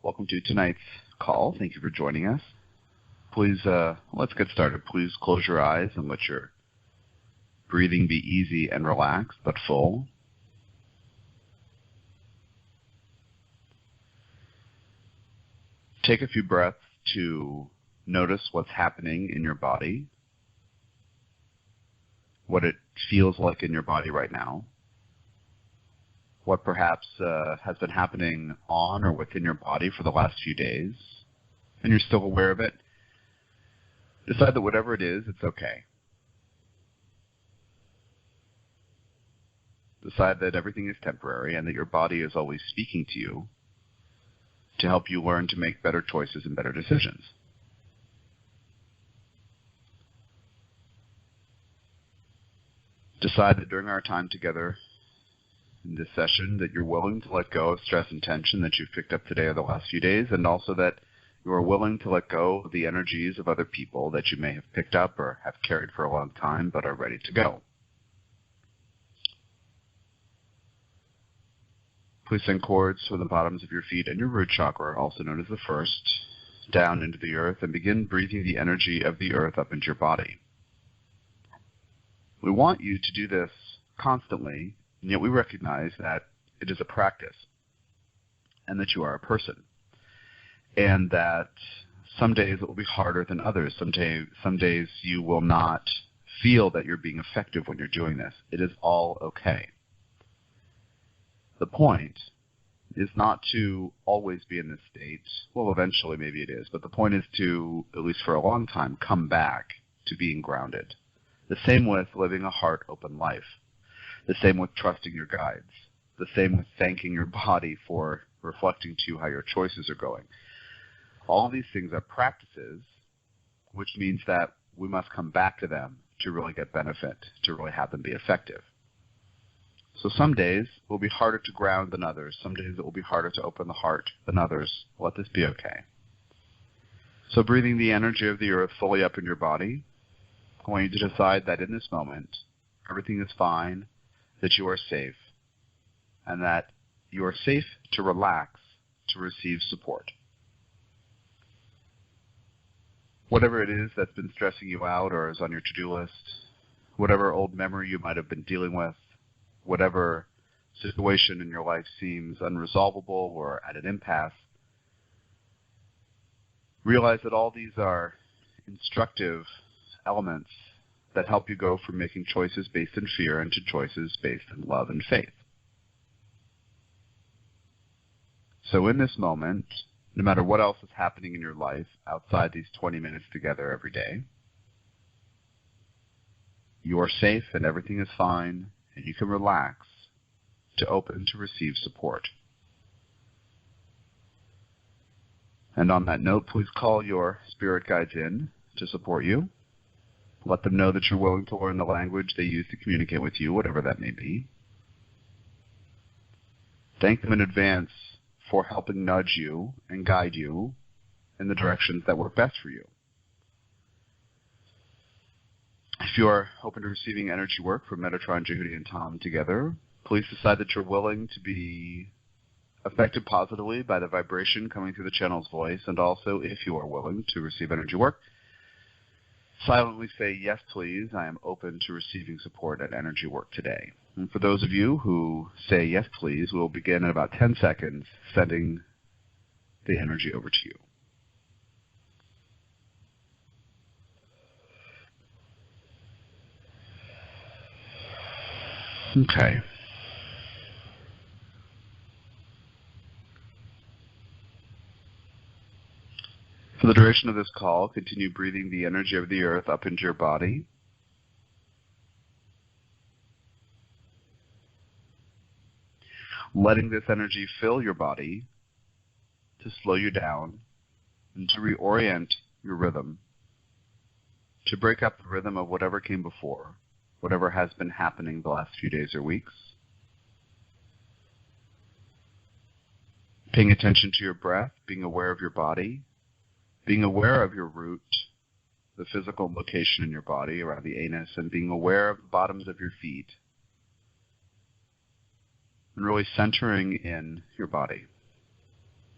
Welcome to tonight's call. Thank you for joining us. Please, let's get started. Please close your eyes and let your breathing be easy and relaxed, but full. Take a few breaths to notice what's happening in your body, what it feels like in your body right now, what perhaps has been happening on or within your body for the last few days, and you're still aware of it. Decide that whatever it is, it's okay. Decide that everything is temporary and that your body is always speaking to you to help you learn to make better choices and better decisions. Decide that during our time together in this session that you're willing to let go of stress and tension that you've picked up today or the last few days, and also that you are willing to let go of the energies of other people that you may have picked up or have carried for a long time but are ready to go. Please send cords from the bottoms of your feet and your root chakra, also known as the first, down into the earth, and begin breathing the energy of the earth up into your body. We want you to do this constantly, and yet we recognize that it is a practice and that you are a person, and that some days it will be harder than others. Some days you will not feel that you're being effective when you're doing this. It is all okay. The point is not to always be in this state. Well, eventually maybe it is, but the point is to, at least for a long time, come back to being grounded. The same with living a heart-open life. The same with trusting your guides. The same with thanking your body for reflecting to you how your choices are going. All of these things are practices, which means that we must come back to them to really get benefit, to really have them be effective. So some days it will be harder to ground than others. Some days it will be harder to open the heart than others. Let this be okay. So breathing the energy of the earth fully up in your body, I want you to decide that in this moment, everything is fine, that you are safe, and that you are safe to relax, to receive support. Whatever it is that's been stressing you out or is on your to-do list, whatever old memory you might have been dealing with, whatever situation in your life seems unresolvable or at an impasse, realize that all these are instructive elements that help you go from making choices based in fear into choices based in love and faith. So in this moment, no matter what else is happening in your life outside these 20 minutes together every day, you are safe and everything is fine, and you can relax to open to receive support. And on that note, please call your spirit guides in to support you. Let them know that you're willing to learn the language they use to communicate with you, whatever that may be. Thank them in advance for helping nudge you and guide you in the directions that work best for you. If you are open to receiving energy work from Metatron, Djehuty, and Tom together, please decide that you're willing to be affected positively by the vibration coming through the channel's voice, and also, if you are willing to receive energy work, silently say, yes, please, I am open to receiving support and energy work today. And for those of you who say, yes, please, we'll begin in about 10 seconds sending the energy over to you. Okay. For the duration of this call, continue breathing the energy of the earth up into your body. Letting this energy fill your body to slow you down and to reorient your rhythm, to break up the rhythm of whatever came before, whatever has been happening the last few days or weeks. Paying attention to your breath, being aware of your body, being aware of your root, the physical location in your body around the anus, and being aware of the bottoms of your feet, and really centering in your body.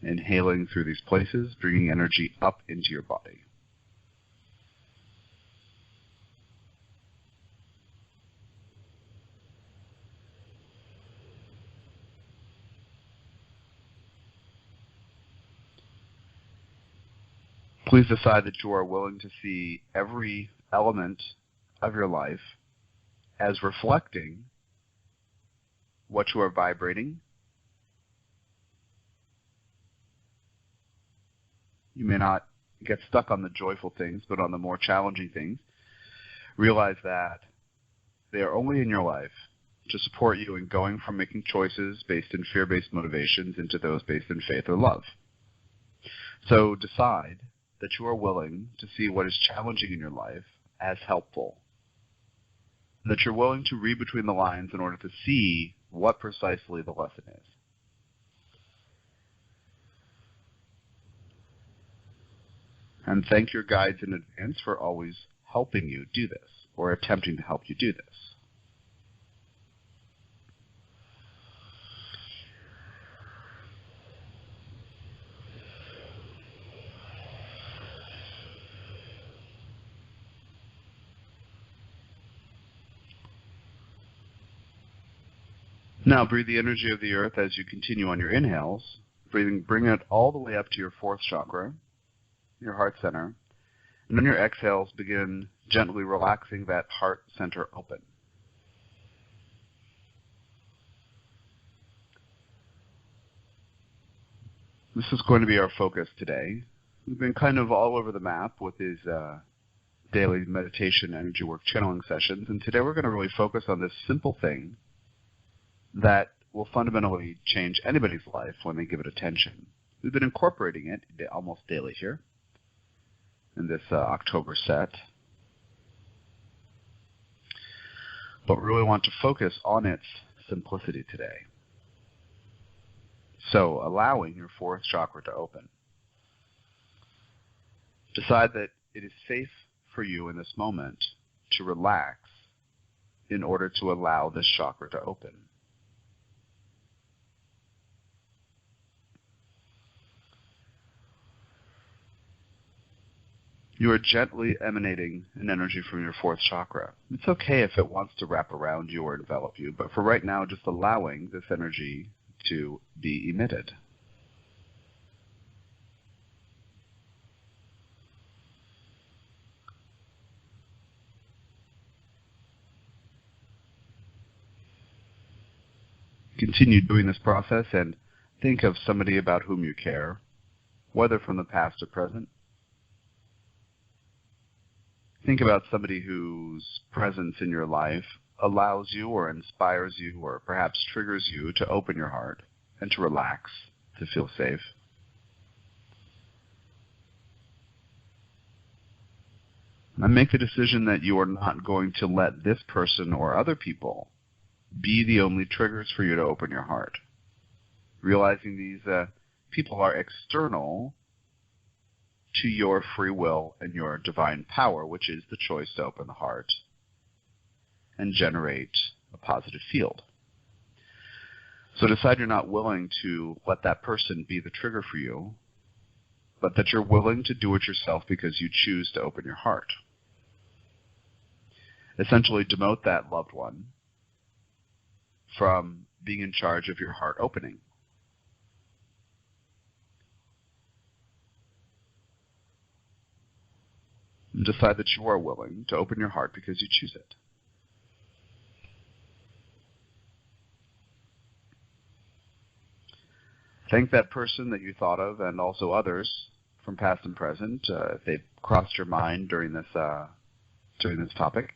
inhaling through these places, bringing energy up into your body. Please decide that you are willing to see every element of your life as reflecting what you are vibrating. You may not get stuck on the joyful things, but on the more challenging things, realize that they are only in your life to support you in going from making choices based in fear-based motivations into those based in faith or love. So decide that you are willing to see what is challenging in your life as helpful, that you're willing to read between the lines in order to see what precisely the lesson is. And thank your guides in advance for always helping you do this, or attempting to help you do this. Now breathe the energy of the earth as you continue on your inhales, bring it all the way up to your fourth chakra, your heart center, and on your exhales begin gently relaxing that heart center open. This is going to be our focus today. We've been kind of all over the map with these daily meditation energy work channeling sessions, and today we're going to really focus on this simple thing that will fundamentally change anybody's life when they give it attention. We've been incorporating it almost daily here in this October set, but really want to focus on its simplicity today. So allowing your fourth chakra to open. Decide that it is safe for you in this moment to relax in order to allow this chakra to open. You are gently emanating an energy from your fourth chakra. It's okay if it wants to wrap around you or envelop you, but for right now, just allowing this energy to be emitted. Continue doing this process and think of somebody about whom you care, whether from the past or present. Think about somebody whose presence in your life allows you or inspires you or perhaps triggers you to open your heart and to relax, to feel safe. And make the decision that you are not going to let this person or other people be the only triggers for you to open your heart. Realizing these people are external to your free will and your divine power, which is the choice to open the heart and generate a positive field. So decide you're not willing to let that person be the trigger for you, but that you're willing to do it yourself because you choose to open your heart. Essentially demote that loved one from being in charge of your heart opening. And decide that you are willing to open your heart because you choose it. Thank that person that you thought of and also others from past and present if they've crossed your mind during this topic.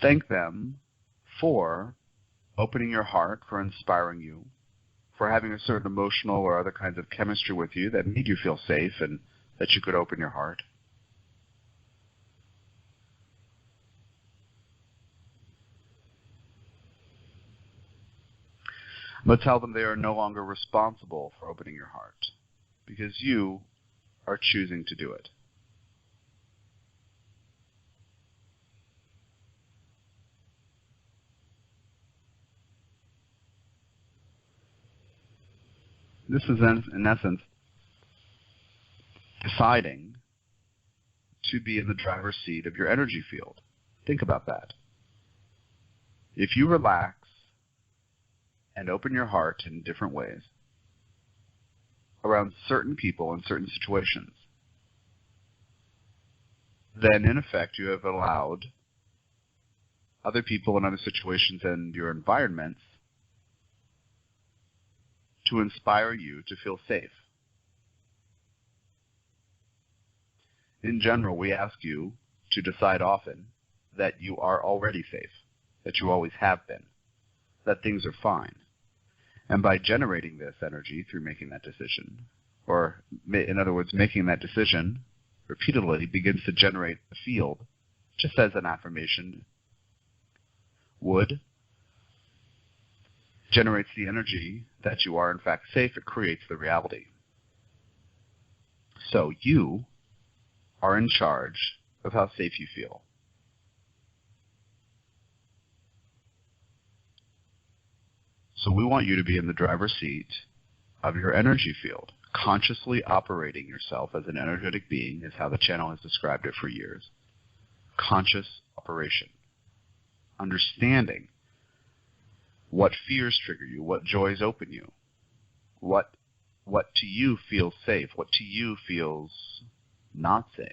Thank them for opening your heart, for inspiring you, for having a certain emotional or other kinds of chemistry with you that made you feel safe and that you could open your heart. But tell them they are no longer responsible for opening your heart because you are choosing to do it. This is, in essence, deciding to be in the driver's seat of your energy field. Think about that. If you relax and open your heart in different ways around certain people and certain situations, then in effect you have allowed other people and other situations and your environments to inspire you to feel safe. In general, we ask you to decide often that you are already safe, that you always have been, that things are fine. And by generating this energy through making that decision, or in other words, making that decision repeatedly begins to generate a field, just as an affirmation would, generates the energy that you are in fact safe. It creates the reality. So you are in charge of how safe you feel. So we want you to be in the driver's seat of your energy field. Consciously operating yourself as an energetic being is how the channel has described it for years. Conscious operation. Understanding what fears trigger you, what joys open you, what to you feels safe, what to you feels not safe.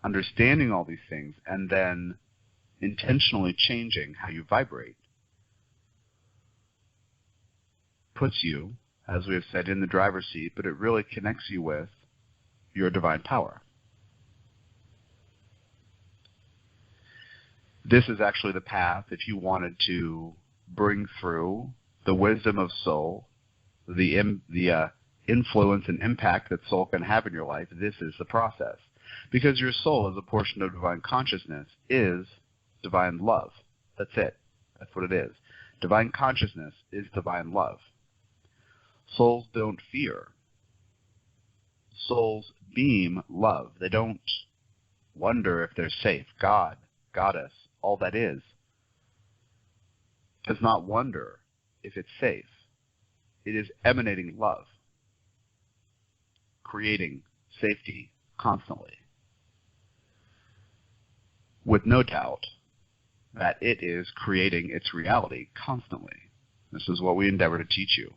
Understanding all these things and then intentionally changing how you vibrate puts you, as we have said, in the driver's seat, but it really connects you with your divine power. This is actually the path if you wanted to bring through the wisdom of soul, the influence and impact that soul can have in your life. This is the process. Because your soul, as a portion of divine consciousness, is divine love. That's it. That's what it is. Divine consciousness is divine love. Souls don't fear. Souls beam love. They don't wonder if they're safe. God, Goddess, all that is, does not wonder if it's safe. It is emanating love, creating safety constantly, with no doubt that it is creating its reality constantly. This is what we endeavor to teach you.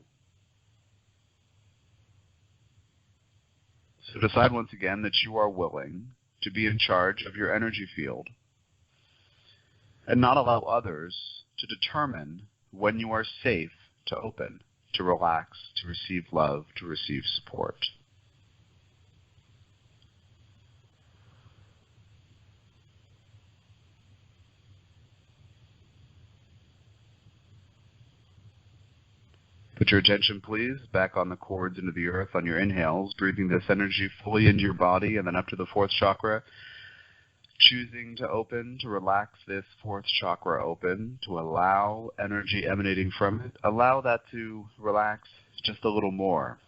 So decide once again that you are willing to be in charge of your energy field and not allow others to determine when you are safe to open, to relax, to receive love, to receive support. Put your attention, please, back on the cords into the earth on your inhales, breathing this energy fully into your body and then up to the fourth chakra. Choosing to open, to relax this fourth chakra open, to allow energy emanating from it. Allow that to relax just a little more.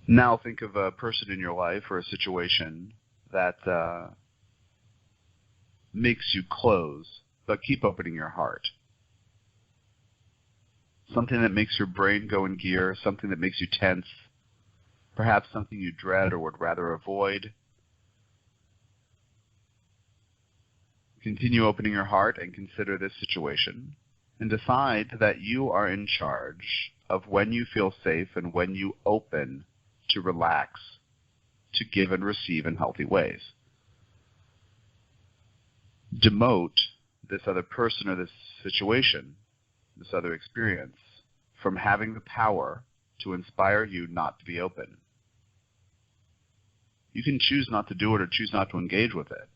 Now think of a person in your life or a situation that makes you close, but keep opening your heart. Something that makes your brain go in gear, something that makes you tense, perhaps something you dread or would rather avoid. Continue opening your heart and consider this situation and decide that you are in charge of when you feel safe and when you open to relax, to give and receive in healthy ways. Demote this other person or this situation, this other experience, from having the power to inspire you not to be open. You can choose not to do it or choose not to engage with it,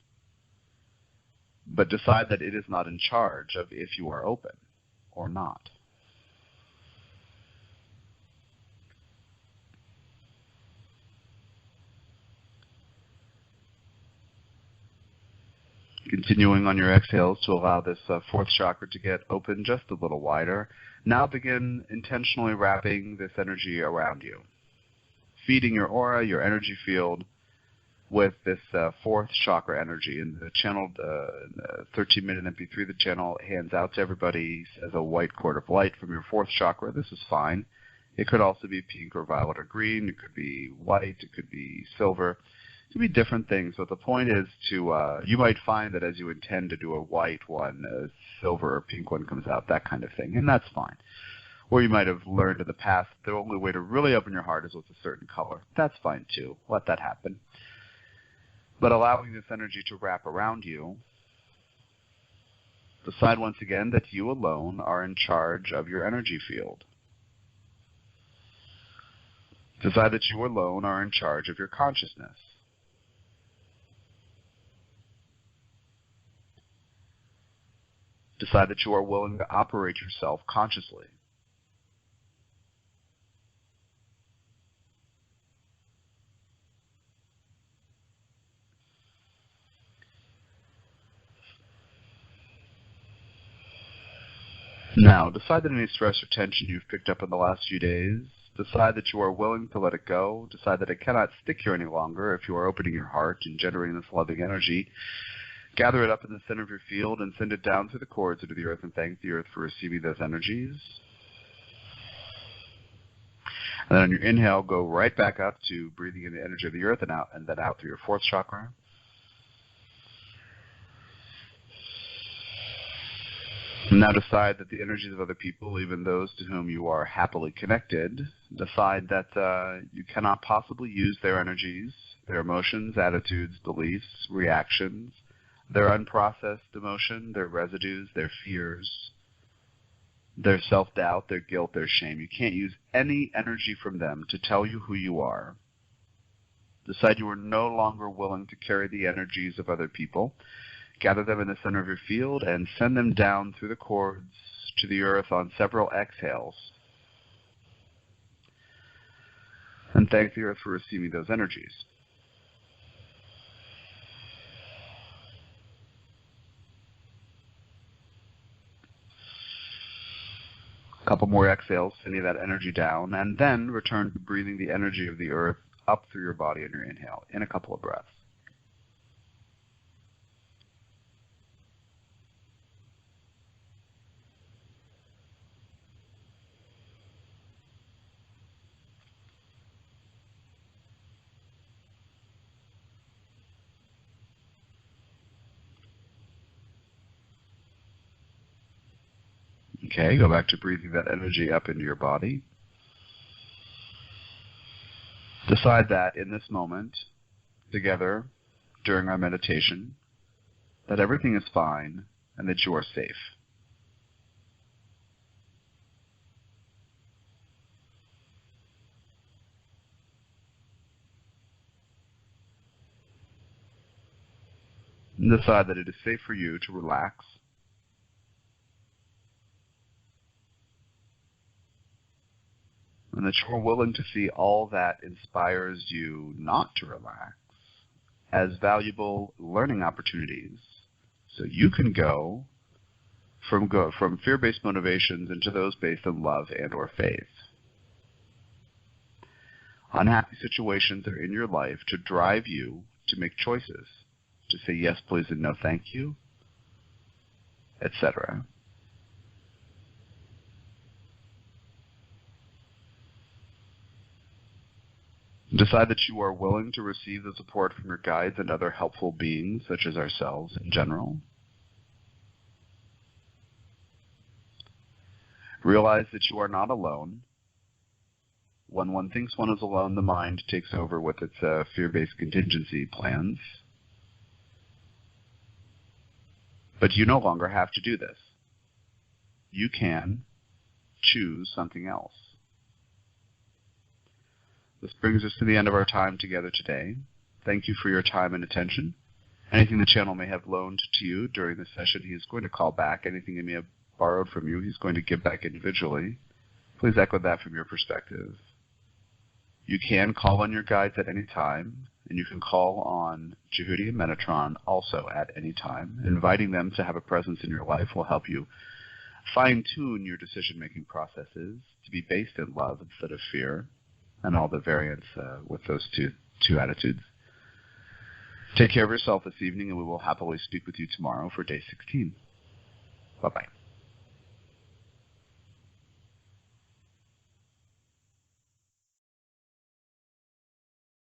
but decide that it is not in charge of if you are open or not. Continuing on your exhales to allow this fourth chakra to get open just a little wider. Now begin intentionally wrapping this energy around you, feeding your aura, your energy field, with this fourth chakra energy. And the channeled 13-minute MP3, the channel hands out to everybody as a white cord of light from your fourth chakra. This is fine. It could also be pink or violet or green. It could be white. It could be silver. It could be different things. But the point is to, you might find that as you intend to do a white one, a silver or pink one comes out, that kind of thing. And that's fine. Or you might have learned in the past the only way to really open your heart is with a certain color. That's fine too. Let that happen. But allowing this energy to wrap around you, decide once again that you alone are in charge of your energy field. Decide that you alone are in charge of your consciousness. Decide that you are willing to operate yourself consciously. Now, decide that any stress or tension you've picked up in the last few days, decide that you are willing to let it go. Decide that it cannot stick here any longer if you are opening your heart and generating this loving energy. Gather it up in the center of your field and send it down through the cords into the earth and thank the earth for receiving those energies. And then on your inhale, go right back up to breathing in the energy of the earth and then out through your fourth chakra. Now decide that the energies of other people, even those to whom you are happily connected, decide that you cannot possibly use their energies, their emotions, attitudes, beliefs, reactions, their unprocessed emotion, their residues, their fears, their self-doubt, their guilt, their shame. You can't use any energy from them to tell you who you are. Decide you are no longer willing to carry the energies of other people. Gather them in the center of your field and send them down through the cords to the earth on several exhales. And thank the earth for receiving those energies. A couple more exhales, sending that energy down, and then return to breathing the energy of the earth up through your body in your inhale, in a couple of breaths. Okay, go back to breathing that energy up into your body. Decide that in this moment, together, during our meditation, that everything is fine and that you are safe. And decide that it is safe for you to relax. And that you're willing to see all that inspires you not to relax as valuable learning opportunities, so you can go from fear-based motivations into those based on love and or faith. Unhappy situations are in your life to drive you to make choices, to say yes, please, and no, thank you, etc. Decide that you are willing to receive the support from your guides and other helpful beings, such as ourselves in general. Realize that you are not alone. When one thinks one is alone, the mind takes over with its fear-based contingency plans. But you no longer have to do this. You can choose something else. This brings us to the end of our time together today. Thank you for your time and attention. Anything the channel may have loaned to you during this session, he is going to call back. Anything he may have borrowed from you, he's going to give back individually. Please echo that from your perspective. You can call on your guides at any time. And you can call on Djehuty and Metatron also at any time. Inviting them to have a presence in your life will help you fine-tune your decision-making processes to be based in love instead of fear, and all the variants with those two attitudes. Take care of yourself this evening, and we will happily speak with you tomorrow for day 16. Bye-bye.